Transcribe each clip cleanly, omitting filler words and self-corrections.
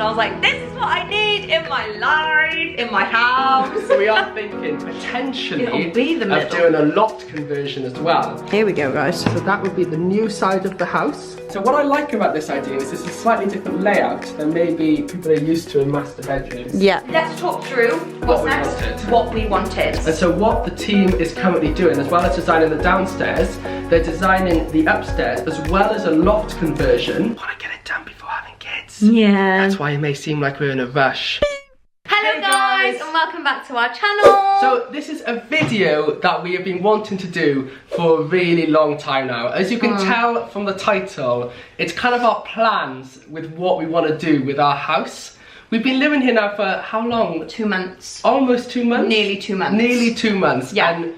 and I was like, this is what I need in my life, in my house. We are thinking potentially It'll be the of doing a loft conversion as well. Here we go, guys. So that would be the new side of the house. So what I like about this idea is it's a slightly different layout than maybe people are used to in master bedrooms. Yeah. Let's talk through what's next. What we wanted. And so what the team is currently doing, as well as designing the downstairs, they're designing the upstairs as well as a loft conversion. I want to get it done before having kids. Yeah. That's why it may seem like we're in a rush. Hello guys, and welcome back to our channel. So this is a video that we have been wanting to do for a really long time now. As you can tell from the title, it's kind of our plans with what we want to do with our house. We've been living here now for how long? 2 months. Almost 2 months? Nearly 2 months. Nearly 2 months. Yeah. And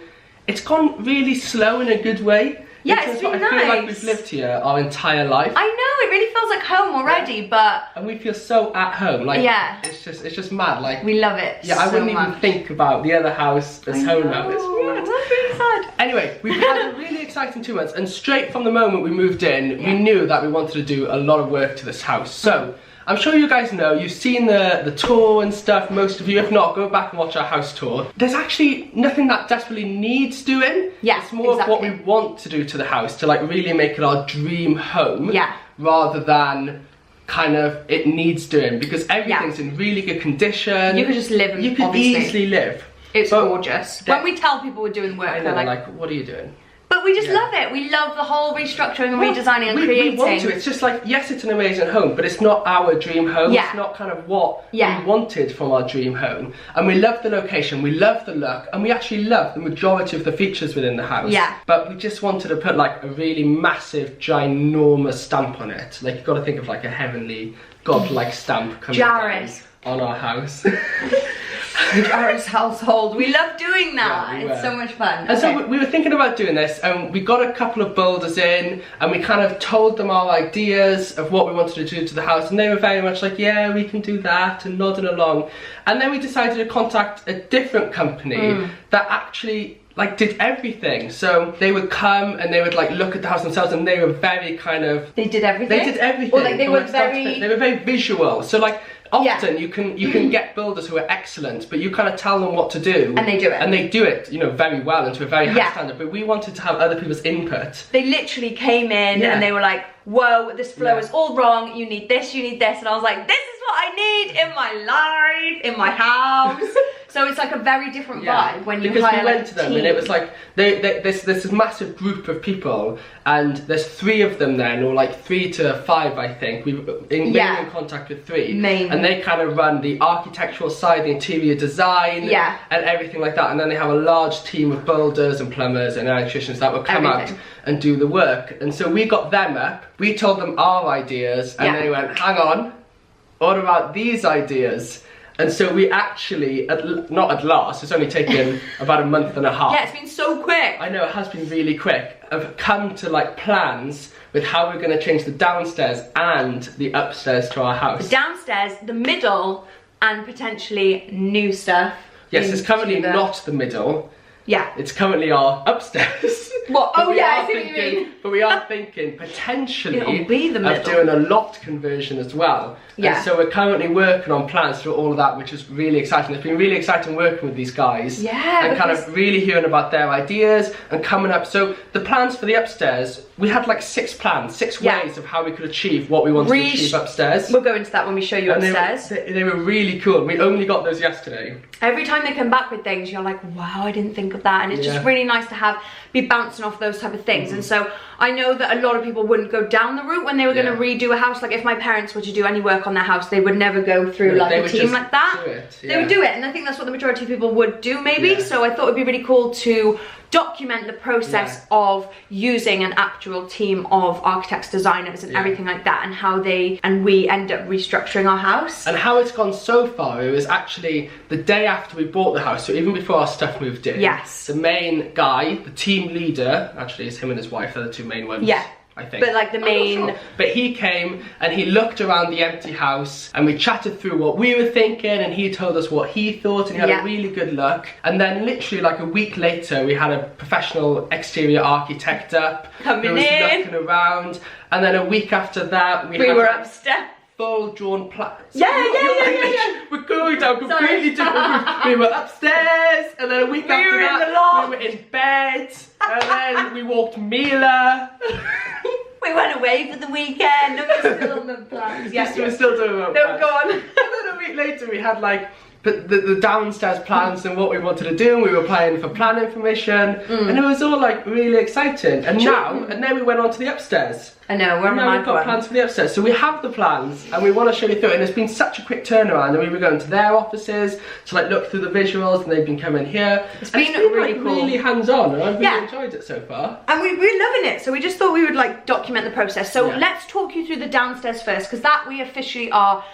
it's gone really slow in a good way. Yeah, it's been nice. I feel like nice. we've lived here our entire life. I know, it really feels like home already, but... And we feel so at home. Like, yeah. It's just mad. Like, we love it yeah, I so wouldn't even much. think about the other house as home now. It's mad. That's really sad. Anyway, we've had a really exciting 2 months, and straight from the moment we moved in, we knew that we wanted to do a lot of work to this house. So, I'm sure you guys know, you've seen the tour and stuff, most of you. If not, go back and watch our house tour. There's actually nothing that desperately needs doing. Yeah, it's more of what we want to do to the house, to like really make it our dream home. Yeah. Rather than kind of it needs doing, because everything's in really good condition. You could just live in, you could easily live. It's gorgeous. When we tell people we're doing work, I know, they're like, what are you doing? But we just love it. We love the whole restructuring and redesigning and creating. We want to. It's just like, yes, it's an amazing home, but it's not our dream home. Yeah. It's not kind of what we wanted from our dream home. And we love the location, we love the look, and we actually love the majority of the features within the house. Yeah. But we just wanted to put like a really massive, ginormous stamp on it. Like, you've got to think of like a heavenly, godlike stamp coming down on our house. The Carys household. We love doing that. Yeah, it's so much fun. And so we were thinking about doing this, and we got a couple of builders in, and we kind of told them our ideas of what we wanted to do to the house, and they were very much like, yeah, we can do that, and nodding along. And then we decided to contact a different company that actually like did everything. So they would come and they would like look at the house themselves, and they were very kind of, they did everything. They did everything. Or like they were very visual. So like often you can get builders who are excellent, but you kind of tell them what to do, and they do it. And they do it, you know, very well and to a very high standard. But we wanted to have other people's input. They literally came in and they were like, whoa, this flow is all wrong, you need this, and I was like, this is what I need in my life, in my house. So it's like a very different vibe when you hire we went to them, and it was like there's this massive group of people, and there's 3 of them then, or like 3 to 5, I think. We've been in contact with 3, and they kind of run the architectural side, the interior design, and everything like that. And then they have a large team of builders and plumbers and electricians that will come out and do the work. And so we got them up, we told them our ideas, and they went, hang on, what about these ideas? And so we actually, not at last, it's only taken about a month and a half. Yeah, it's been so quick. I know, it has been really quick. I've come to like plans with how we're going to change the downstairs and the upstairs to our house. The downstairs, the middle, and potentially new stuff. Yes, it's currently not the middle. Yeah. It's currently our upstairs. What? Oh yeah, I see what you mean. But we are thinking potentially it'll be the middle. of doing a loft conversion as well. Yeah. And so we're currently working on plans for all of that, which is really exciting. It's been really exciting working with these guys. Yeah. And kind of really hearing about their ideas and coming up. So the plans for the upstairs, we had like 6 plans, 6 ways of how we could achieve what we wanted to achieve upstairs. We'll go into that when we show you upstairs. They were really cool. We only got those yesterday. Every time they come back with things, you're like, wow, I didn't think of that. And it's just really nice to be bouncing off those type of things. And so I know that a lot of people wouldn't go down the route when they were going to redo a house. Like if my parents were to do any work on their house, they would never go through like a team like that. They would do it, and I think that's what the majority of people would do maybe. So I thought it'd be really cool to document the process of using an actual team of architects, designers and everything like that, and how we end up restructuring our house. And how it's gone so far, it was actually the day after we bought the house, so even before our stuff moved in. Yes. The main guy, the team leader, actually it's him and his wife, they're the 2 main ones. Yeah. I think. But like the main... But he came and he looked around the empty house, and we chatted through what we were thinking, and he told us what he thought, and he had a really good look. And then literally like a week later, we had a professional exterior architect up. Coming who was looking around. And then a week after that, we were upstairs. full drawn plan. Yeah. We're going down completely different routes. We were upstairs, and then a week after that, we were in bed, and then we walked Mila. We went away for the weekend, and we're still on the plans. Yes, we're still doing our plans. No, go on. And then a week later, we had like the downstairs plans and what we wanted to do, and we were applying for planning permission, and it was all like really exciting. And then we went on to the upstairs. I know, we're on the we've got plans for the upstairs, so we have the plans and we want to show you through it. And it's been such a quick turnaround, and we were going to their offices to like look through the visuals, and they've been coming here. It's been really cool, really hands-on, and I've really enjoyed it so far. And we're loving it, so we just thought we would like document the process. So let's talk you through the downstairs first, because that we officially are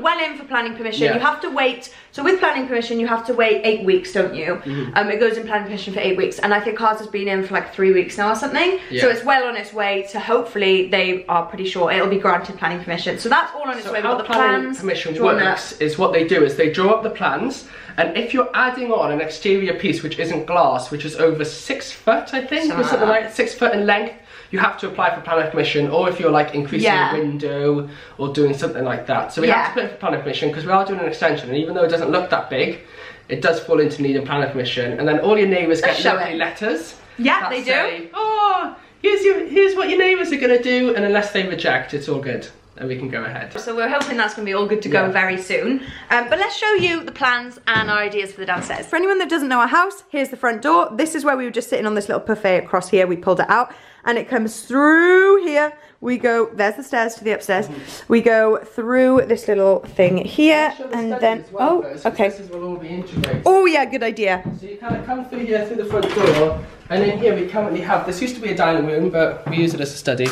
well in for planning permission. You have to wait, so with planning permission you have to wait 8 weeks, don't you? It goes in planning permission for 8 weeks, and I think ours has been in for like 3 weeks now or something, so it's well on its way to, hopefully they are pretty sure it'll be granted planning permission. So that's all on its way. We've got the plans. Permission works is what they do is they draw up the plans, and if you're adding on an exterior piece which isn't glass, which is over 6 foot, I think, or something like 6 foot in length, you have to apply for planning permission, or if you're like increasing a window or doing something like that. So we have to apply for planning permission because we are doing an extension, and even though it doesn't look that big, it does fall into needing planning permission. And then all your neighbours get lovely letters. Yeah, they say, do. oh, here's what your neighbours are going to do, and unless they reject, it's all good. And we can go ahead. So we're hoping that's going to be all good to go very soon. But let's show you the plans and our ideas for the downstairs. For anyone that doesn't know our house, here's the front door. This is where we were just sitting on this little buffet across here. We pulled it out, and it comes through here. We go, there's the stairs to the upstairs. We go through this little thing here, and then, okay. This is what all be integrated. Oh yeah, good idea. So you kind of come through here, through the front door, and in here we currently have, this used to be a dining room, but we use it as a study.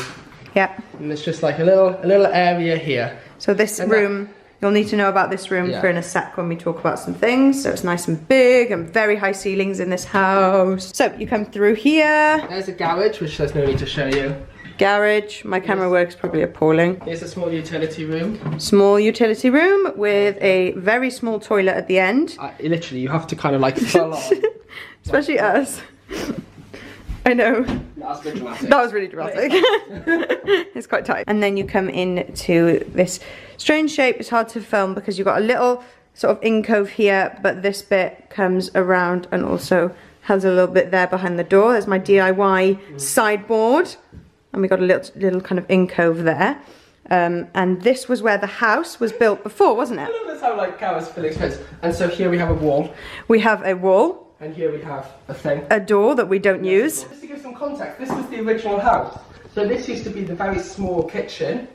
Yeah. And it's just like a little area here. So this room, you'll need to know about this room for in a sec when we talk about some things. So it's nice and big and very high ceilings in this house. So you come through here. There's a garage, which there's no need to show you. Garage. My camera works probably appalling. Here's a small utility room. Small utility room with a very small toilet at the end. Literally, you have to kind of like full on. Especially us. I know. That was a bit dramatic. That was really dramatic. It's quite tight. And then you come into this strange shape. It's hard to film because you've got a little sort of alcove here, but this bit comes around and also has a little bit there behind the door. There's my DIY sideboard. And we got a little kind of alcove there. And this was where the house was built before, wasn't it? I love this how like Carys filling space. And so here we have a wall. We have a wall. And here we have a thing. A door that we don't use. Just to give some context, this was the original house. So this used to be the very small kitchen.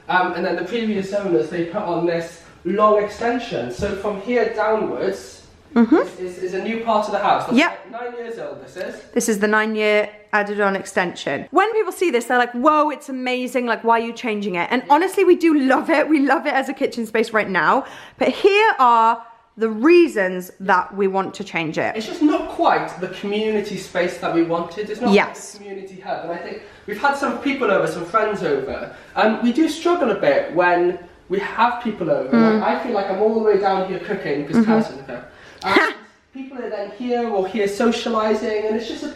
And then the previous owners, they put on this long extension. So from here downwards is a new part of the house. That's like 9 years old, this is. This is the 9-year added on extension. When people see this, they're like, whoa, it's amazing. Like, why are you changing it? And honestly, we do love it. We love it as a kitchen space right now. But here are the reasons that we want to change it. It's just not quite the community space that we wanted. It's not like a community hub. And I think we've had some people over, some friends over. We do struggle a bit when we have people over. Like, I feel like I'm all the way down here cooking because Carys isn't there. People are then here or here socialising, and it's just a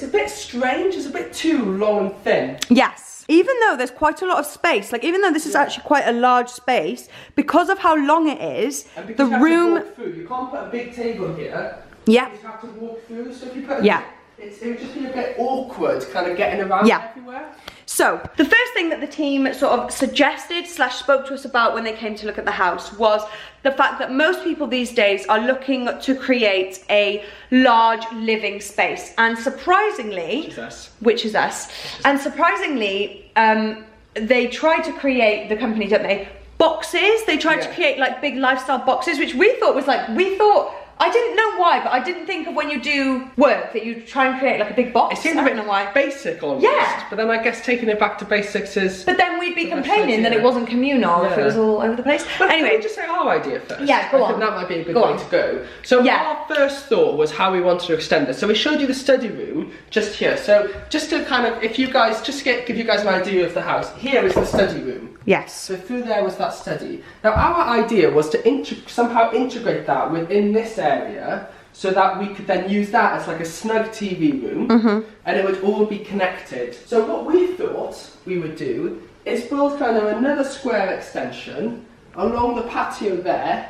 bit strange. It's a bit too long and thin. Yes. Even though there's quite a lot of space, like even though this is actually quite a large space, because of how long it is, and the room. You can't put a big table here. Yeah. You have to walk through. So if you put it would just be a bit awkward, kind of getting around everywhere. So the first thing that the team sort of suggested / spoke to us about when they came to look at the house was the fact that most people these days are looking to create a large living space, and surprisingly, which is us, and surprisingly, they try to create, the company, don't they, boxes. They tried to create like big lifestyle boxes, which we thought was like, I didn't know why, but I didn't think of when you do work that you try and create like a big box. It seems a bit basic almost. Yeah. But then I guess taking it back to basics is... But then we'd be complaining that it wasn't communal if it was all over the place. But anyway. Can we just say our idea first? Yeah, go on. I think that might be a good way to go. So our first thought was how we wanted to extend this. So we showed you the study room just here. So just to kind of, if you guys, just to give you guys an idea of the house, here is the study room. Yes. So through there was that study. Now our idea was to somehow integrate that within this area, so that we could then use that as like a snug TV room, and it would all be connected. So what we thought we would do is build kind of another square extension along the patio there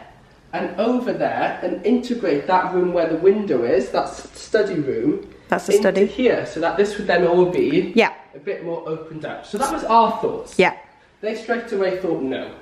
and over there, and integrate that room where the window is, that study room. That's the study. Here, so that this would then all be a bit more opened up. So that was our thoughts. Yeah. They straight away thought no.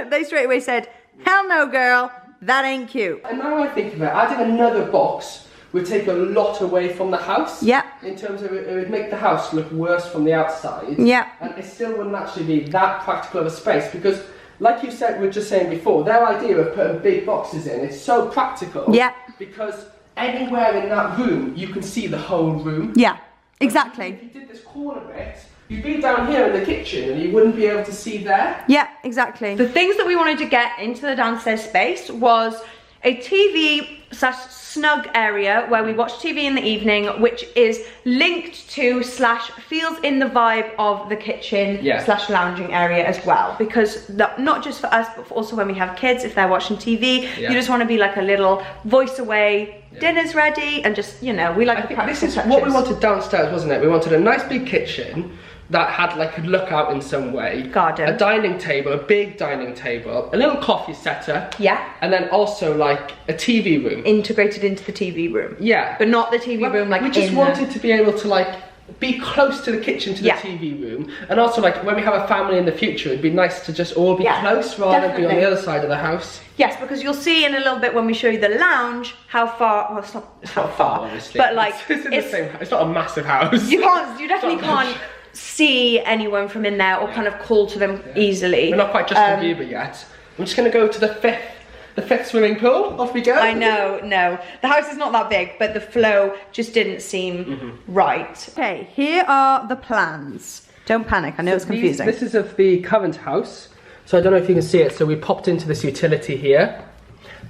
They straight away said, hell no, girl, that ain't cute. And now I think of it, adding another box would take a lot away from the house. Yeah. In terms of it would make the house look worse from the outside. Yeah. And it still wouldn't actually be that practical of a space, because like you said, we were just saying before, their idea of putting big boxes in is so practical. Yeah. Because anywhere in that room, you can see the whole room. Yeah, exactly. If you did this corner bit, you'd be down here in the kitchen and you wouldn't be able to see there. Yeah, exactly. The things that we wanted to get into the downstairs space was a TV/snug area where we watch TV in the evening, which is linked to / feels in the vibe of the kitchen / lounging area as well. Because not just for us, but also when we have kids, if they're watching TV, you just want to be like a little voice away, dinner's ready, and just, you know, we like the practical touches. This is what we wanted downstairs, wasn't it? We wanted a nice big kitchen that had like a look out in some way. Garden. A dining table, a big dining table, a little coffee setup. Yeah. And then also like a TV room. Integrated into the TV room. Yeah. But not the TV room like we just wanted to be able to like be close to the kitchen, to the TV room. And also like when we have a family in the future, it'd be nice to just all be close rather than be on the other side of the house. Yes, because you'll see in a little bit when we show you the lounge how far, well it's not far, obviously. But like it's not a massive house. You definitely can't see anyone from in there or kind of call to them easily. We're not quite Justin Bieber yet. I'm just going to go to the fifth swimming pool. Off we go. I know, no. The house is not that big, but the flow just didn't seem right. Okay, here are the plans. Don't panic, I know it's confusing. This is of the current house. So I don't know if you can see it. So we popped into this utility here.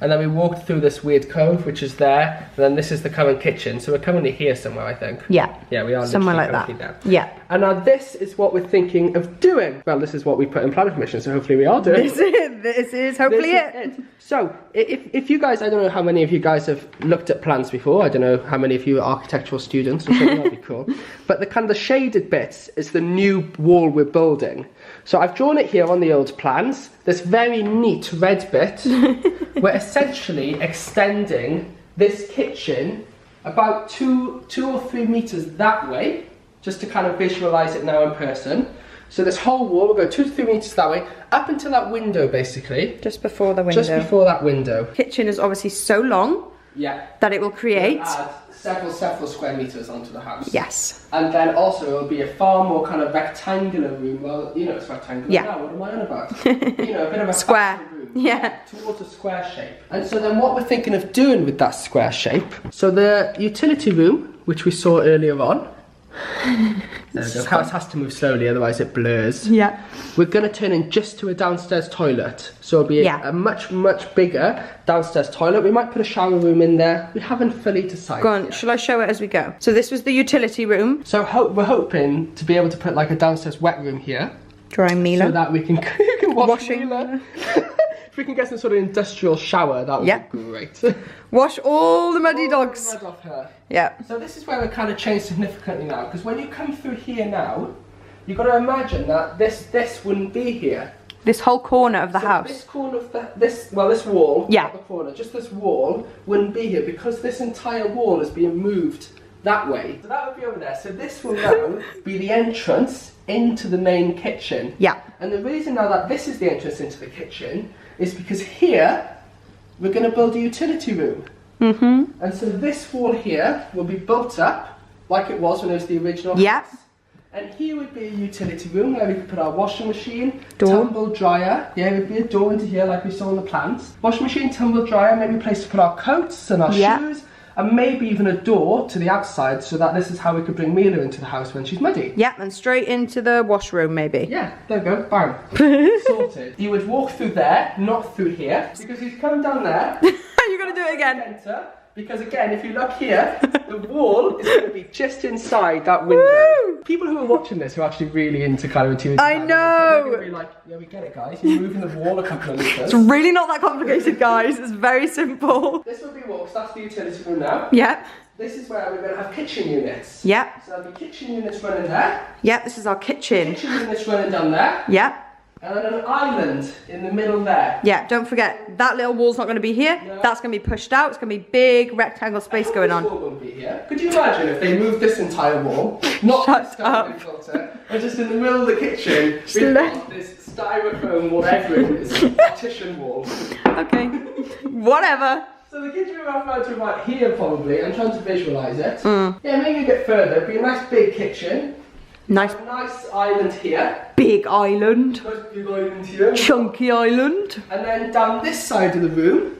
And then we walked through this weird cove, which is there. And then this is the current kitchen. So we're currently here somewhere, I think. Yeah. Yeah, we are somewhere like that. There. Yeah. And now this is what we're thinking of doing. Well, this is what we put in planning permission, so hopefully we are doing. This is hopefully it. So, if you guys, I don't know how many of you guys have looked at plans before. I don't know how many of you are architectural students or something. That'd be cool. But the kind of the shaded bits is the new wall we're building. So I've drawn it here on the old plans. This very neat red bit. We're essentially extending this kitchen about two or 3 meters that way, just to kind of visualize it now in person. So this whole wall will go 2 to 3 meters that way, up until that window basically. Just before the window. Just before that window. Kitchen is obviously so long that it will create several square meters onto the house. Yes. And then also it will be a far more kind of rectangular room. Well, you know, it's rectangular now. What am I on about? You know, a bit of a square room. Yeah. Towards a square shape. And so then what we're thinking of doing with that square shape, so the utility room, which we saw earlier on, there we go. House has to move slowly, otherwise it blurs. Yeah. We're going to turn in just to a downstairs toilet. So it'll be a much bigger downstairs toilet. We might put a shower room in there. We haven't fully decided. Go on, shall I show it as we go? So this was the utility room. So we're hoping to be able to put like a downstairs wet room here. Drying Mila. So that we can wash Mila. If we can get some sort of industrial shower, that would be great. Wash all the muddy dogs. The mud off her. Yeah. So this is where we're kind of changed significantly now, because when you come through here now, you've got to imagine that this wouldn't be here. This whole corner of the house. This corner of this wall, not the corner, just this wall wouldn't be here because this entire wall is being moved that way. So that would be over there. So this will now be the entrance into the main kitchen. Yeah. And the reason now that this is the entrance into the kitchen is because here we're going to build a utility room. And so this wall here will be built up like it was when it was the original house. And here would be a utility room where we could put our washing machine, tumble dryer. Yeah, it would be a door into here like we saw in the plans. Washing machine, tumble dryer, maybe a place to put our coats and our shoes. And maybe even a door to the outside, so that this is how we could bring Mila into the house when she's muddy. Yeah, and straight into the washroom maybe. Yeah, there we go, bang. Sorted. You would walk through there, not through here, because you'd come down there. You're going to do it again. Enter, because again, if you look here, the wall is going to be just inside that window. Woo! People who are watching this are actually really into kind of interior design. I know! They're going to be like, yeah, we get it, guys. You're moving the wall a couple of meters. It's really not that complicated, guys. It's very simple. This will be walks. That's the utility room now. Yeah. this is where we're going to have kitchen units. Yep. So there'll be kitchen units running there. Yep, this is our kitchen. Kitchen units running down there. Yep. And then an island in the middle there. Yeah, don't forget, that little wall's not going to be here. No. That's going to be pushed out. It's going to be big rectangle space going on. This wall won't be here. Could you imagine if they moved this entire wall, not Shut up. Filter, and just in the middle of the kitchen, we've got this styrofoam, whatever it is, partition wall. Okay, whatever. So the kitchen we're about to about here probably. I'm trying to visualise it. Yeah, maybe a bit further. It'd be a nice big kitchen. Nice. A nice island here. Big island. Nice big island here. Chunky island. And then down this side of the room,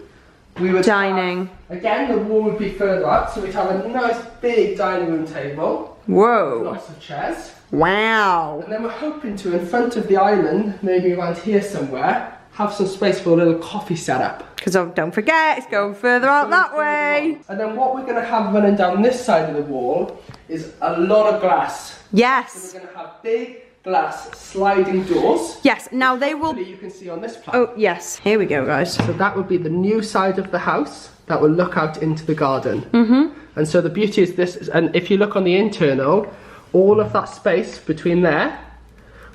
we would dining. Have, again, the wall would be further up, so we'd have a nice big dining room table. Whoa. With lots of chairs. Wow. And then we're hoping to, in front of the island, maybe around here somewhere, have some space for a little coffee setup. Because don't forget, it's going further out that way. And then what we're going to have running down this side of the wall is a lot of glass. Yes. So we're going to have big glass sliding doors. Yes, now they will... You can see on this plan. Oh, yes. Here we go, guys. So that would be the new side of the house that will look out into the garden. And so the beauty is this, and if you look on the internal, all of that space between there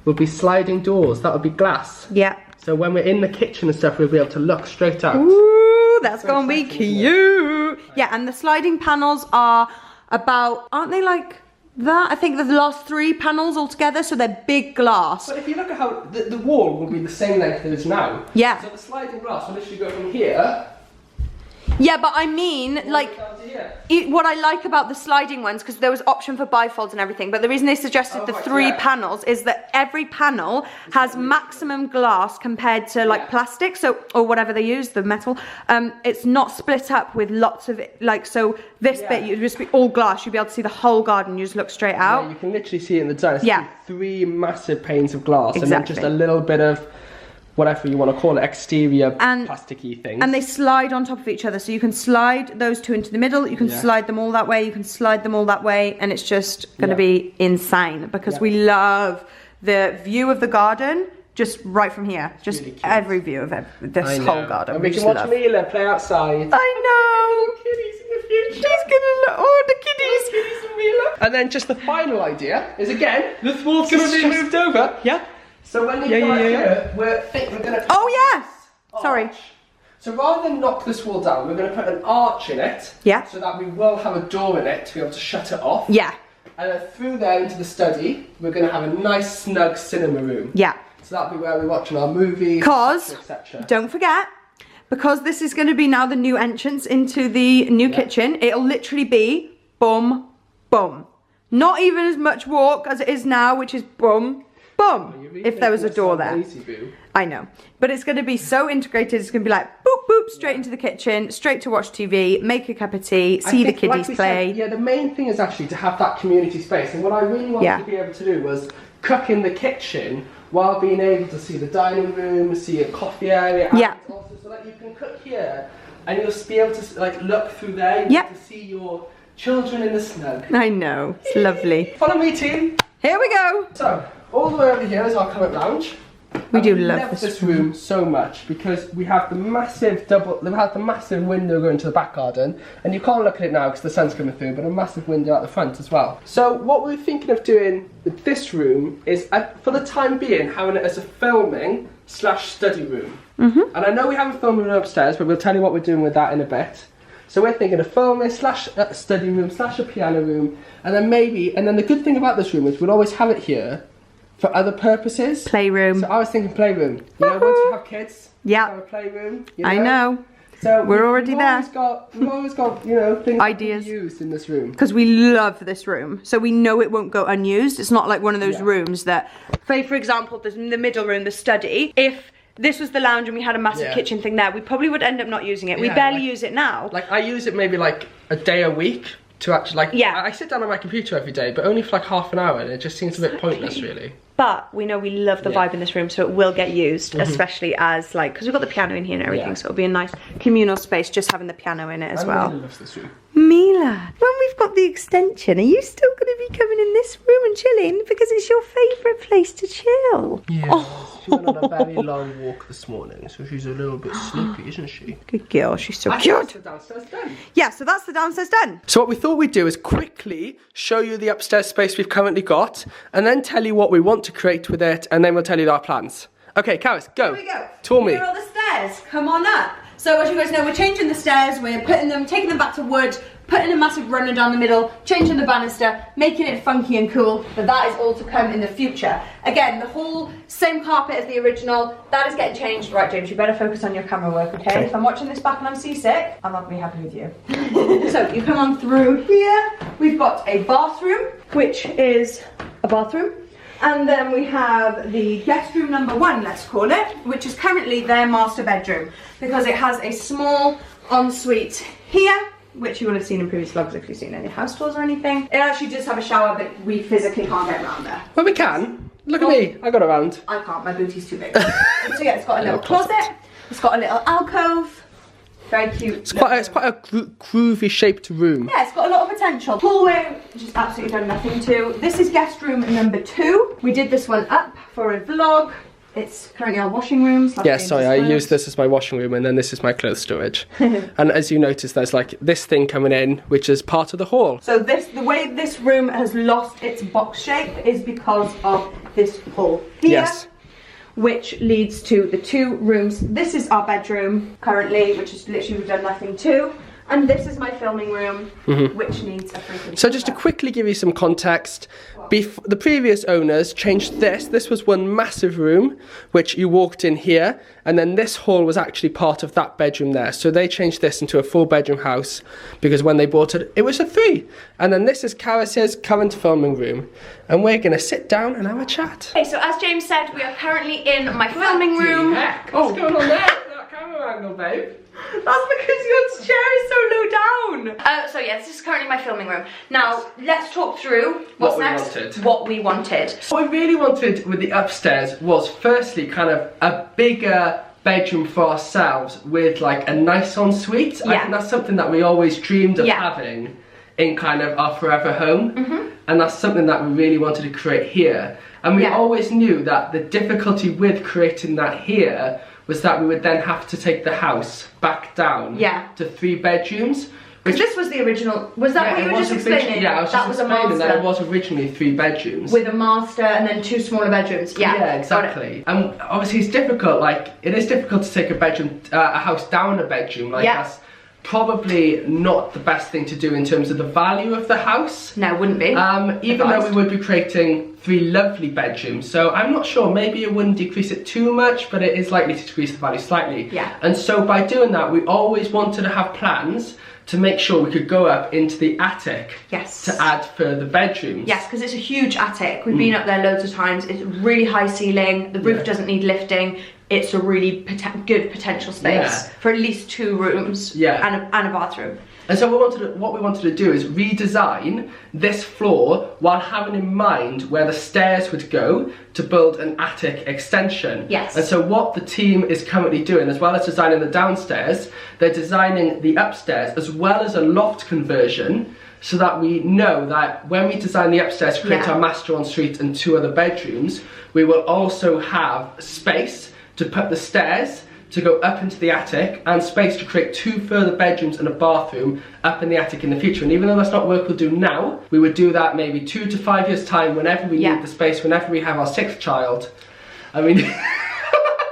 will be sliding doors. That would be glass. Yeah. So when we're in the kitchen and stuff, we'll be able to look straight out. Ooh, that's going to be cute. Yeah, and the sliding panels are about, aren't they like that? I think the last 3 panels altogether, so they're big glass. But if you look at how the wall will be the same length as it is now. Yeah. So the sliding glass will literally go from here. Yeah, but I mean, like, what I like about the sliding ones, because there was option for bifolds and everything, but the reason they suggested the 3 panels is that every panel has maximum glass compared to like plastic, so, or whatever they use, the metal. It's not split up with lots of, like, so this bit, you'd just be all glass, you'd be able to see the whole garden, you just look straight out. Yeah, you can literally see it in the design. Yeah. 3 massive panes of glass, and then just a little bit of whatever you want to call it, exterior plasticky things. And they slide on top of each other, so you can slide those 2 into the middle, you can slide them all that way, you can slide them all that way, and it's just going to be insane, because we love the view of the garden just right from here, just really every view of this whole garden. And we can watch Mila play outside. I know! Kitties in the future. She's gonna look, oh, the kitties! Kitties and Mila. And then just the final idea is, again, this wall's going to be moved over. Yeah. So when you go here, we're going to... Oh, yes! Sorry. So rather than knock this wall down, we're going to put an arch in it. Yeah. So that we will have a door in it to be able to shut it off. Yeah. And then through there into the study, we're going to have a nice snug cinema room. Yeah. So that'll be where we're watching our movies, because, don't forget, because this is going to be now the new entrance into the new kitchen, it'll literally be boom, boom. Not even as much walk as it is now, which is boom, boom, really if there was a door there. I know. But it's going to be so integrated, it's going to be like boop, boop, straight into the kitchen, straight to watch TV, make a cup of tea, see the kiddies play. Said, the main thing is actually to have that community space. And what I really wanted to be able to do was cook in the kitchen while being able to see the dining room, see a coffee area, and also so that you can cook here and you'll be able to like look through there, you get to see your children in the snug. I know, it's lovely. Follow me, team. Here we go. So, all the way over here is our common lounge. We do love this room so much because we have the massive window going to the back garden, and you can't look at it now because the sun's coming through, but a massive window at the front as well. So what we're thinking of doing with this room is, for the time being, having it as a filming / study room. And I know we have a filming room upstairs, but we'll tell you what we're doing with that in a bit. So we're thinking a filming / study room / a piano room, and then the good thing about this room is we'll always have it here for other purposes. Playroom. So I was thinking playroom. You know, once you have kids, have a playroom. You know? I know. So we're already there. We've always got, you know, things ideas that can be used in this room. Because we love this room, so we know it won't go unused. It's not like one of those rooms that, say for example, there's in the middle room, the study. If this was the lounge and we had a massive kitchen thing there, we probably would end up not using it. We barely use it now. Like I use it maybe like a day a week. To actually, like, I sit down on my computer every day, but only for like half an hour, and it just seems a bit pointless, really. But we know we love the vibe in this room, so it will get used, especially as, like, because we've got the piano in here and everything, so it'll be a nice communal space just having the piano in it as well. Mila loves this room. Mila, when we've got the extension, are you still going to to be coming in this room and chilling because it's your favourite place to chill. Yeah, she went on a very long walk this morning, so she's a little bit sleepy, isn't she? Good girl, she's so cute. That's the downstairs done. Yeah, so that's the downstairs done. So what we thought we'd do is quickly show you the upstairs space we've currently got, and then tell you what we want to create with it, and then we'll tell you our plans. Okay, Carys, go. Here we go. Tour me. Here are the stairs. Come on up. So as you guys know, we're changing the stairs. We're taking them back to wood, putting a massive runner down the middle, changing the banister, making it funky and cool. But that is all to come in the future. Again, the whole same carpet as the original. That is getting changed. Right, James, you better focus on your camera work, okay? If I'm watching this back and I'm seasick, I'm not gonna be happy with you. So you come on through here. We've got a bathroom, which is a bathroom. And then we have the guest room number 1, let's call it, which is currently their master bedroom because it has a small ensuite here, which you would have seen in previous vlogs if you've seen any house tours or anything. It actually does have a shower, but we physically can't get around there. Well, we can. Look at me, I got around. I can't, my booty's too big. So yeah, it's got a little closet, it's got a little alcove. Very cute. It's quite a groovy shaped room. Yeah, it's got a lot of potential. Hallway, just absolutely done nothing to. This is guest room number 2. We did this one up for a vlog. It's currently our washing room. Yeah, sorry, I use this as my washing room and then this is my clothes storage. And as you notice, there's like this thing coming in, which is part of the hall. So the way this room has lost its box shape is because of this hole here. Yes. Which leads to the 2 rooms. This is our bedroom currently, which is literally we've done nothing to. And this is my filming room, which needs a freaking So just to quickly give you some context, the previous owners changed this. This was one massive room, which you walked in here, and then this hall was actually part of that bedroom there. So they changed this into a 4-bedroom house, because when they bought it, it was a 3. And then this is Carys's current filming room, and we're gonna sit down and have a chat. Okay, so as James said, we are currently in my filming room. Heck, what's going on there? That camera angle, babe. That's because your chair is so low down. So yeah, this is currently my filming room. Now, let's talk through what we wanted. What we really wanted with the upstairs was firstly kind of a bigger bedroom for ourselves with like a nice ensuite. Yeah. I think that's something that we always dreamed of having in kind of our forever home. And that's something that we really wanted to create here. And we always knew that the difficulty with creating that here was that we would then have to take the house back down to 3 bedrooms. Because this was the original, was that what you were just explaining? Yeah, I was just explaining that it was originally 3 bedrooms. With a master and then 2 smaller bedrooms. Yeah, exactly. And obviously it's difficult, like, it is difficult to take a house down a bedroom. Like that's probably not the best thing to do in terms of the value of the house. No, it wouldn't be. Even though we would be creating 3 lovely bedrooms, so I'm not sure, maybe it wouldn't decrease it too much, but it is likely to decrease the value slightly. Yeah. And so by doing that, we always wanted to have plans to make sure we could go up into the attic to add further bedrooms. Yes, because it's a huge attic. We've been up there loads of times. It's really high ceiling. The roof doesn't need lifting. It's a really good potential space for at least 2 rooms and a bathroom. And so what we wanted to do is redesign this floor while having in mind where the stairs would go to build an attic extension. Yes. And so what the team is currently doing, as well as designing the downstairs, they're designing the upstairs as well as a loft conversion, so that we know that when we design the upstairs to create our master ensuite and 2 other bedrooms, we will also have space to put the stairs to go up into the attic and space to create 2 further bedrooms and a bathroom up in the attic in the future. And even though that's not work we'll do now, we would do that maybe 2 to 5 years time whenever we need the space, whenever we have our 6th child. I mean...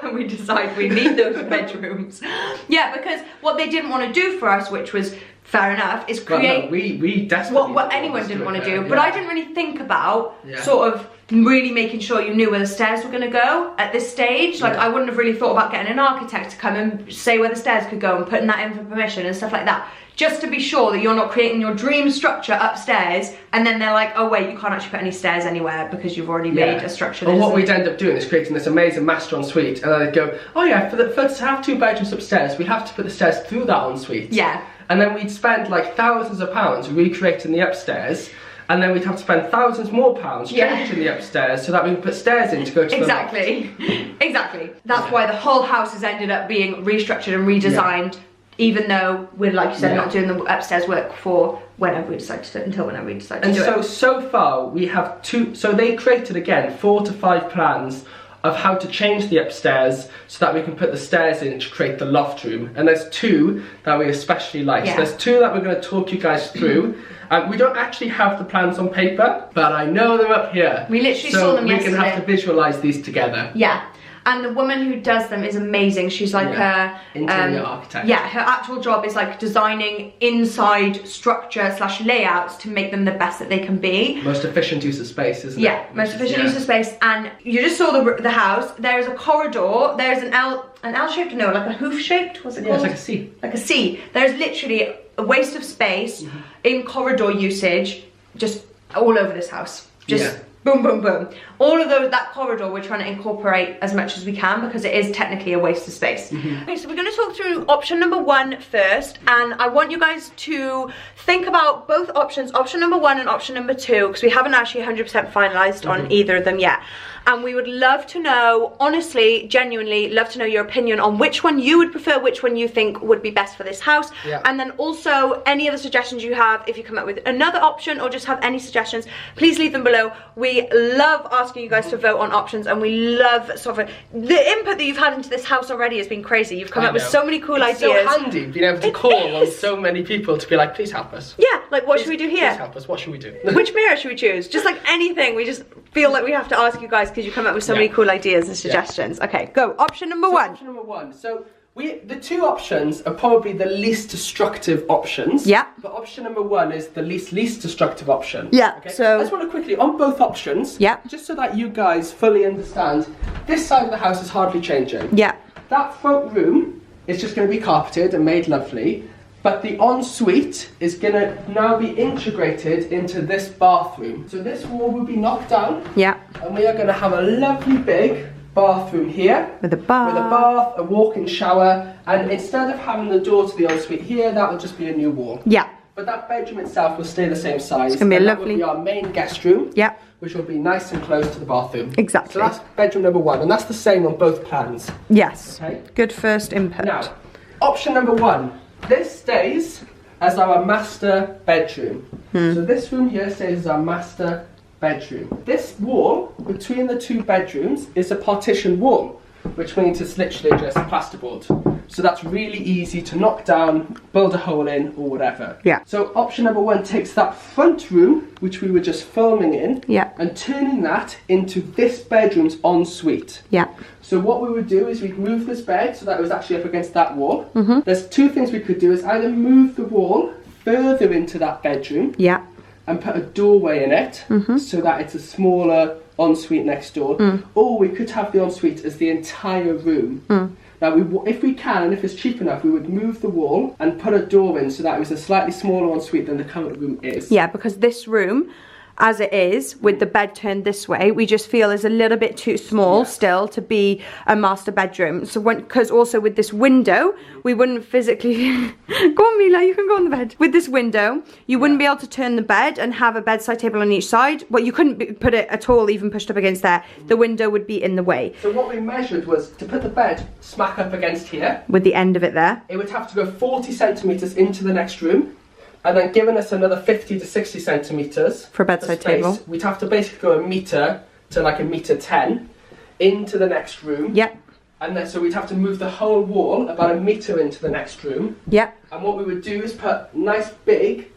and we decide we need those bedrooms. Yeah, because what they didn't want to do for us, which was fair enough, is create... No, we desperately... What anyone didn't want to do, but I didn't really think about sort of really making sure you knew where the stairs were going to go at this stage. Like, I wouldn't have really thought about getting an architect to come and say where the stairs could go and putting that in for permission and stuff like that. Just to be sure that you're not creating your dream structure upstairs and then they're like, oh wait, you can't actually put any stairs anywhere because you've already made a structure. Or what we'd end up doing is creating this amazing master ensuite, and then they'd go, oh yeah, for to have 2 bedrooms upstairs, we have to put the stairs through that ensuite. Yeah. And then we'd spend like thousands of pounds recreating the upstairs, and then we'd have to spend thousands more pounds changing the upstairs so that we can put stairs in to go to the loft. Exactly. That's why the whole house has ended up being restructured and redesigned even though we're, like you said, not doing the upstairs work for whenever we decide to, until whenever we decide to do it. And so far we have so they created again 4 to 5 plans of how to change the upstairs so that we can put the stairs in to create the loft room. And there's 2 that we especially like. So there's 2 that we're going to talk you guys through. We don't actually have the plans on paper, but I know them up here. We literally saw them yesterday. So we can have to visualise these together. Yeah. And the woman who does them is amazing. She's like a interior architect. Yeah, her actual job is like designing inside structure / layouts to make them the best that they can be. Most efficient use of space, isn't it? Yeah, most efficient use of space. And you just saw the house. There's a corridor. There's an L-shaped, no, like a hoof-shaped. What's it called? Yeah, it's like a C. Like a C. There's literally a waste of space in corridor usage, just all over this house. Just boom, boom, boom. All of that corridor we're trying to incorporate as much as we can because it is technically a waste of space. Okay, so we're going to talk through option number 1 first, and I want you guys to think about both options, option number 1 and option number 2, because we haven't actually 100% finalized on either of them yet. And we would love to know, honestly, genuinely, love to know your opinion on which one you would prefer, which one you think would be best for this house. And then also any other suggestions you have, if you come up with another option or just have any suggestions, please leave them below. We love asking you guys to vote on options, and we love sort of the input that you've had into this house already has been crazy. You've come up with so many cool ideas. It's so handy being able to call on so many people to be like, please help us. Yeah, like what should we do here? Please help us, what should we do? Which mirror should we choose? Just like anything, we just feel like we have to ask you guys because you come up with so many cool ideas and suggestions. Okay, go. Option number 1. Option number 1. So the 2 options are probably the least destructive options. Yeah. But option number 1 is the least destructive option. Yeah. Okay? So I just want to quickly on both options. Yeah. Just so that you guys fully understand, this side of the house is hardly changing. Yeah. That front room is just going to be carpeted and made lovely. But the ensuite is going to now be integrated into this bathroom. So this wall will be knocked down. Yeah. And we are going to have a lovely big bathroom here. With a bath. A walk-in shower. And instead of having the door to the ensuite here, that will just be a new wall. Yeah. But that bedroom itself will stay the same size. It's going to be That will be our main guest room. Yeah. Which will be nice and close to the bathroom. Exactly. So that's bedroom number 1. And that's the same on both plans. Yes. Okay. Good first input. Now, option number 1. This stays as our master bedroom. So this room here stays as our master bedroom. This wall between the 2 bedrooms is a partition wall, which means it's literally just plasterboard. So that's really easy to knock down, build a hole in, or whatever. Yeah. So option number 1 takes that front room, which we were just filming in, and turning that into this bedroom's ensuite. Yeah. So what we would do is we'd move this bed so that it was actually up against that wall. There's 2 things we could do, is either move the wall further into that bedroom. Yeah. And put a doorway in it so that it's a smaller ensuite next door. Or we could have the ensuite as the entire room. Now, if we can, and if it's cheap enough, we would move the wall and put a door in so that it was a slightly smaller ensuite than the current room is. Yeah, because this room, as it is, with the bed turned this way, we just feel is a little bit too small still to be a master bedroom. So because also with this window, we wouldn't physically, go on Mila, you can go on the bed. With this window, you wouldn't be able to turn the bed and have a bedside table on each side. Well, you couldn't put it at all, even pushed up against there. The window would be in the way. So what we measured was to put the bed smack up against here. With the end of it there. It would have to go 40 centimetres into the next room. And then giving us another 50 to 60 centimetres for a bedside table. We'd have to basically go 1 metre to like 1.10 meters into the next room. Yep. And then so we'd have to move the whole wall about 1 metre into the next room. Yep. And what we would do is put nice big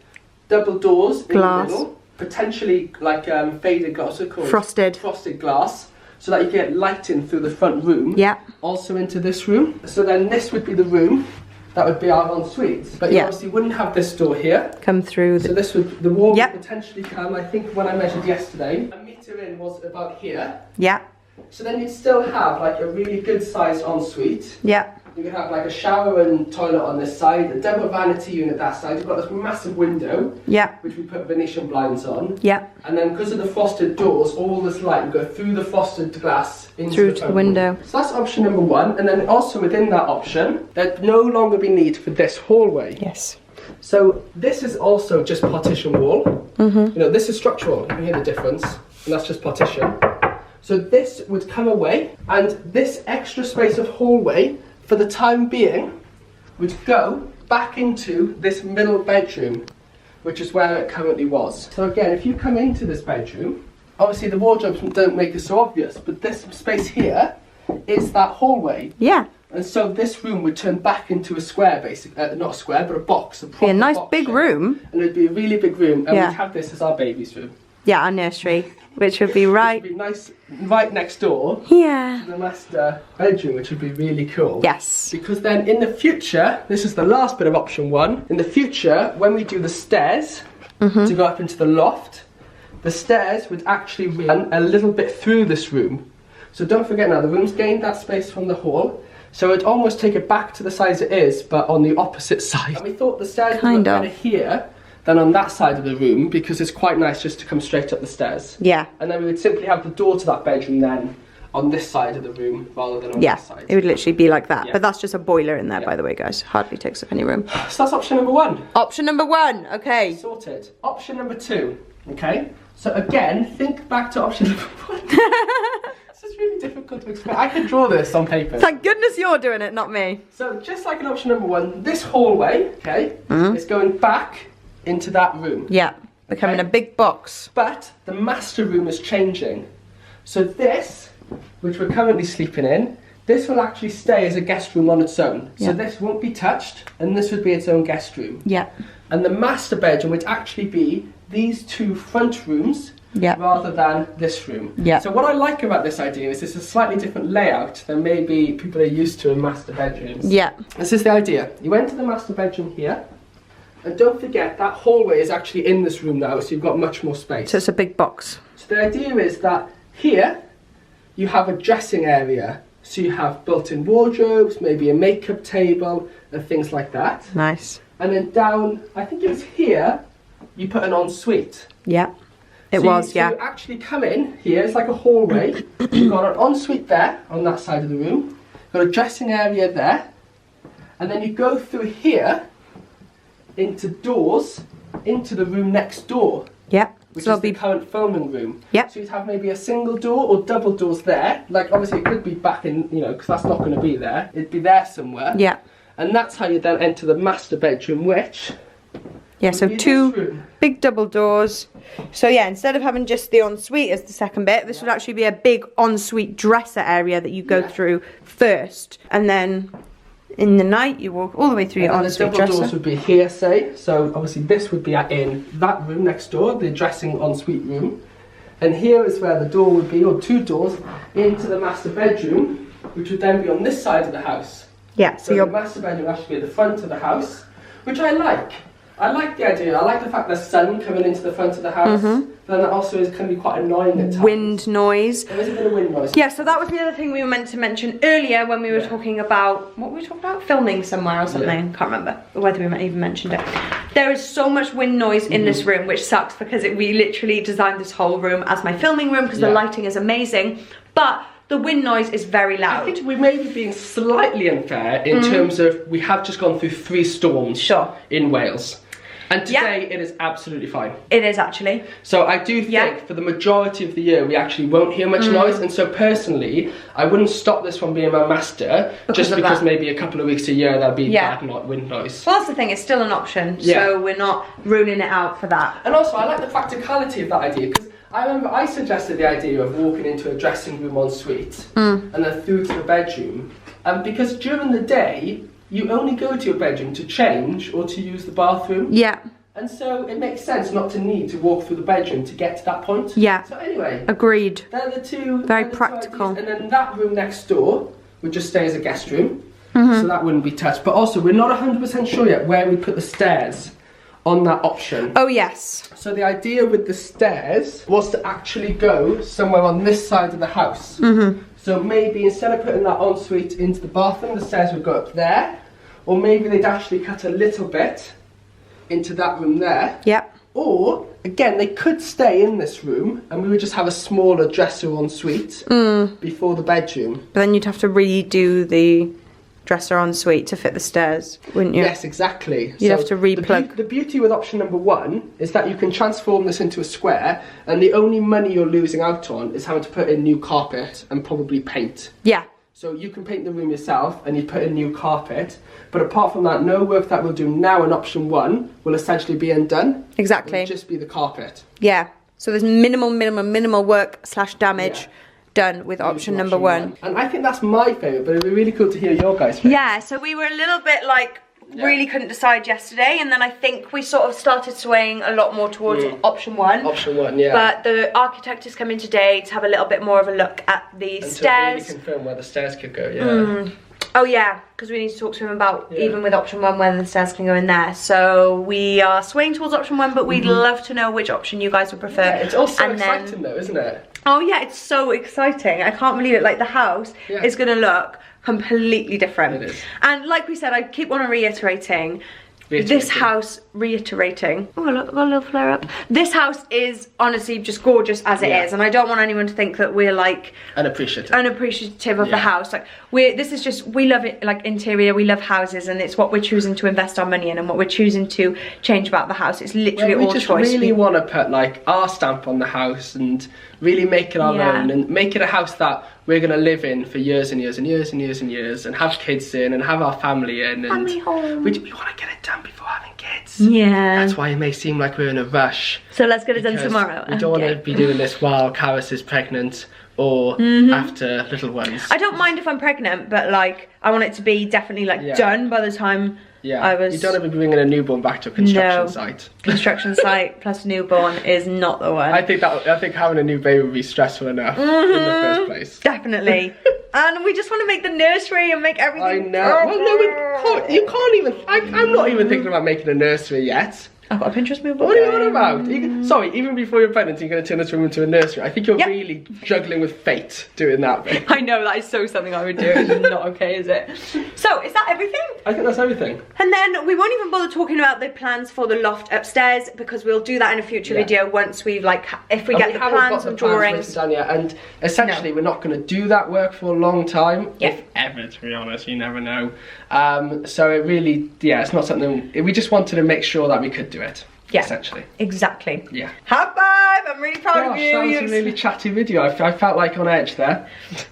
double doors in the middle, potentially like faded glass, what's it called? Frosted glass, so that you get light in through the front room. Yep. Also into this room. So then this would be the room. That would be our ensuite. But you obviously wouldn't have this door here. Come through. So this would, the wall would potentially come, I think when I measured yesterday, 1 metre in was about here. Yeah. So then you'd still have like a really good sized ensuite. Yeah. You could have like a shower and toilet on this side, a double vanity unit that side. You've got this massive window, which we put Venetian blinds on. Yeah. And then because of the frosted doors, all this light would go through the frosted glass into the window. So that's option number 1. And then also within that option, there'd no longer be need for this hallway. Yes. So this is also just partition wall. You know, this is structural. You can hear the difference. And that's just partition. So this would come away, and this extra space of hallway, for the time being, would go back into this middle bedroom, which is where it currently was. So again, if you come into this bedroom, obviously the wardrobes don't make this so obvious, but this space here is that hallway. Yeah. And so this room would turn back into a square, basically. Not a square, but a box. Be a nice big room. And it'd be a really big room, and we'd have this as our baby's room. Yeah, our nursery, which would be right... Which would be nice, right next door. Yeah. To the master bedroom, which would be really cool. Yes. Because then in the future, this is the last bit of option 1. In the future, when we do the stairs to go up into the loft, the stairs would actually run a little bit through this room. So don't forget now, the room's gained that space from the hall. So it'd almost take it back to the size it is, but on the opposite side. And we thought the stairs would look better here than on that side of the room, because it's quite nice just to come straight up the stairs. Yeah. And then we would simply have the door to that bedroom then on this side of the room rather than on this side. It would literally be like that. But that's just a boiler in there, by the way, guys. Hardly takes up any room. So that's option number 1. Option number 1, okay. Sorted. Option number 2, okay? So again, think back to option number 1. This is really difficult to explain. I can draw this on paper. Thank goodness you're doing it, not me. So just like in option number 1, this hallway, okay, is going back into that room. Yeah, becoming a big box. But the master room is changing. So this, which we're currently sleeping in, this will actually stay as a guest room on its own. So this won't be touched, and this would be its own guest room. Yeah. And the master bedroom would actually be these 2 front rooms rather than this room. Yeah. So what I like about this idea is it's a slightly different layout than maybe people are used to in master bedrooms. Yeah. This is the idea. You enter the master bedroom here, and don't forget that hallway is actually in this room now, so you've got much more space. So it's a big box. So the idea is that here you have a dressing area. So you have built-in wardrobes, maybe a makeup table, and things like that. Nice. And then down, I think it was here, you put an ensuite. Yeah. It was, So you actually come in here, it's like a hallway. You've got an ensuite there, on that side of the room. You've got a dressing area there. And then you go through here, into doors, into the room next door. Yeah. Which is the current filming room. Yeah. So you'd have maybe a single door or double doors there. Like obviously it could be back in, you know, because that's not going to be there. It'd be there somewhere. Yeah. And that's how you then enter the master bedroom, which... Yeah, so 2 big double doors. So yeah, instead of having just the ensuite as the second bit, this would actually be a big ensuite dresser area that you go through first. And then in the night, you walk all the way through your ensuite dresser. The double doors would be here, say. So obviously this would be in that room next door, the dressing ensuite room. And here is where the door would be, or 2 doors, into the master bedroom, which would then be on this side of the house. Yeah, so the master bedroom would actually be at the front of the house, which I like. I like the idea. I like the fact there's sun coming into the front of the house. But then that also can be quite annoying at times. Wind noise. There is a bit of wind noise. Yeah, so that was the other thing we were meant to mention earlier when we were talking about, what were we talking about? Filming somewhere or something. Can't remember whether we even mentioned it. There is so much wind noise in this room, which sucks because we literally designed this whole room as my filming room because the lighting is amazing. But the wind noise is very loud. I think we may be being slightly unfair in terms of we have just gone through 3 storms in Wales. And today it is absolutely fine. It is actually. So I do think for the majority of the year we actually won't hear much noise, and so personally I wouldn't stop this from being my master just because maybe a couple of weeks a year there'll be bad wind noise. Well, that's the thing, it's still an option, so we're not ruling it out for that. And also I like the practicality of that idea, because I remember I suggested the idea of walking into a dressing room ensuite and then through to the bedroom, because during the day you only go to your bedroom to change or to use the bathroom. Yeah. And so it makes sense not to need to walk through the bedroom to get to that point. Yeah. So anyway. Agreed. They're the 2. Very practical. And then that room next door would just stay as a guest room. So that wouldn't be touched. But also we're not 100% sure yet where we put the stairs on that option. Oh yes. So the idea with the stairs was to actually go somewhere on this side of the house. So maybe instead of putting that ensuite into the bathroom, the stairs would go up there. Or maybe they'd actually cut a little bit into that room there. Yep. Or, again, they could stay in this room and we would just have a smaller dresser ensuite before the bedroom. But then you'd have to redo the dresser ensuite to fit the stairs, wouldn't you? Yes, exactly. You'd have to replug. The beauty with option number 1 is that you can transform this into a square, and the only money you're losing out on is having to put in new carpet and probably paint. Yeah. So you can paint the room yourself and you put in new carpet. But apart from that, no work that we'll do now in option 1 will essentially be undone. Exactly. It'll just be the carpet. Yeah. So there's minimal work / damage done with option number 1. And I think that's my favourite, but it'd be really cool to hear your guys' favourite. Yeah, so we were a little bit like, really couldn't decide yesterday, and then I think we sort of started swaying a lot more towards option 1. Option 1, yeah. But the architect is coming today to have a little bit more of a look at the stairs. To really confirm where the stairs could go, yeah. Oh yeah, because we need to talk to him about, even with option 1, whether the stairs can go in there. So we are swaying towards option 1, but we'd love to know which option you guys would prefer. Yeah, it's also exciting though, isn't it? Oh yeah, it's so exciting. I can't believe it. Like, the house is going to look completely different. It is. And like we said, I keep on reiterating, this house, oh look, I've got a little flare up. This house is honestly just gorgeous as it is, and I don't want anyone to think that we're like unappreciative of the house. Like, we love it, like interior, we love houses, and it's what we're choosing to invest our money in and what we're choosing to change about the house. It's literally all choice. We just really want to put like our stamp on the house and really make it our own, and make it a house that we're going to live in for years and years and years and years and years, and have kids in and have our family in, and we want to get it done before having kids. Yeah, that's why it may seem like we're in a rush. So let's get it done tomorrow. We don't want to be doing this while Carys is pregnant or after little ones. I don't mind if I'm pregnant, but like, I want it to be definitely like done by the time I was... You don't ever be bringing a newborn back to a construction site. Construction site plus newborn is not the one. I think having a new baby would be stressful enough in the first place. Definitely. And we just want to make the nursery and make everything. I know. Well, no, you can't even. I'm not even thinking about making a nursery yet. I've got a Pinterest move. What are you on about? Sorry, even before you're pregnant, you're going to turn this room into a nursery. I think you're really juggling with fate doing that bit. I know, that is so something I would do. It's not okay, is it? So, is that everything? I think that's everything. And then we won't even bother talking about the plans for the loft upstairs, because we'll do that in a future video once we've if we get the plans and drawings done yet. And essentially, we're not going to do that work for a long time, if ever, to be honest. You never know. So it really, it's not something. We just wanted to make sure that we could do it. Yeah, essentially. Exactly. Yeah. High five! I'm really proud of you. That was a really chatty video. I felt like on edge there.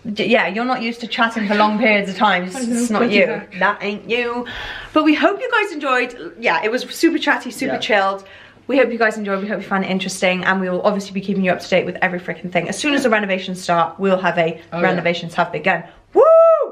Yeah, you're not used to chatting for long periods of time. It's not you. That ain't you. But we hope you guys enjoyed. Yeah, it was super chatty, super chilled. We hope you guys enjoyed. We hope you found it interesting, and we will obviously be keeping you up to date with every freaking thing. As soon as the renovations start, we'll have a renovations have begun. Woo!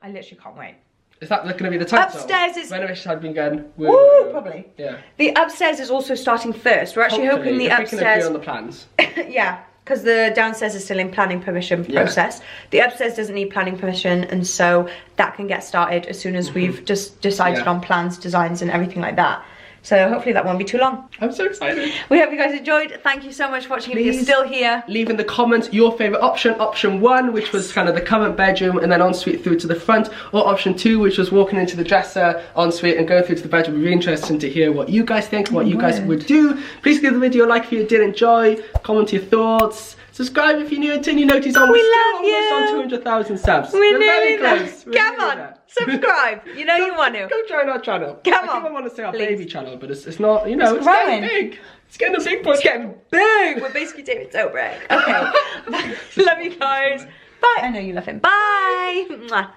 I literally can't wait. Is that going to be the title? Upstairs is... Renovations have begun. Woo, probably. Yeah. The upstairs is also starting first. We're actually hoping the upstairs... we can agree on the plans. Yeah, because the downstairs is still in planning permission process. The upstairs doesn't need planning permission, and so that can get started as soon as we've just decided on plans, designs, and everything like that. So hopefully that won't be too long. I'm so excited. We hope you guys enjoyed. Thank you so much for watching. If you're still here, leave in the comments your favourite option. Option 1, which was kind of the current bedroom and then ensuite through to the front. Or option 2, which was walking into the dresser, ensuite and going through to the bedroom. It'd be really interesting to hear what you guys think, what you guys would do. Please give the video a like if you did enjoy. Comment your thoughts. Subscribe if you're new and turn your notice on. We're still almost on 200,000 subs. We're very close. Come on, subscribe. You know you want to. Go join our channel. Come on. I want to say our baby channel, but it's not, you know, it's growing. Getting big. It's getting a big push. It's getting big. We're basically David Dobrik. Okay. Love you guys. Bye. I know you love him. Bye. Mwah.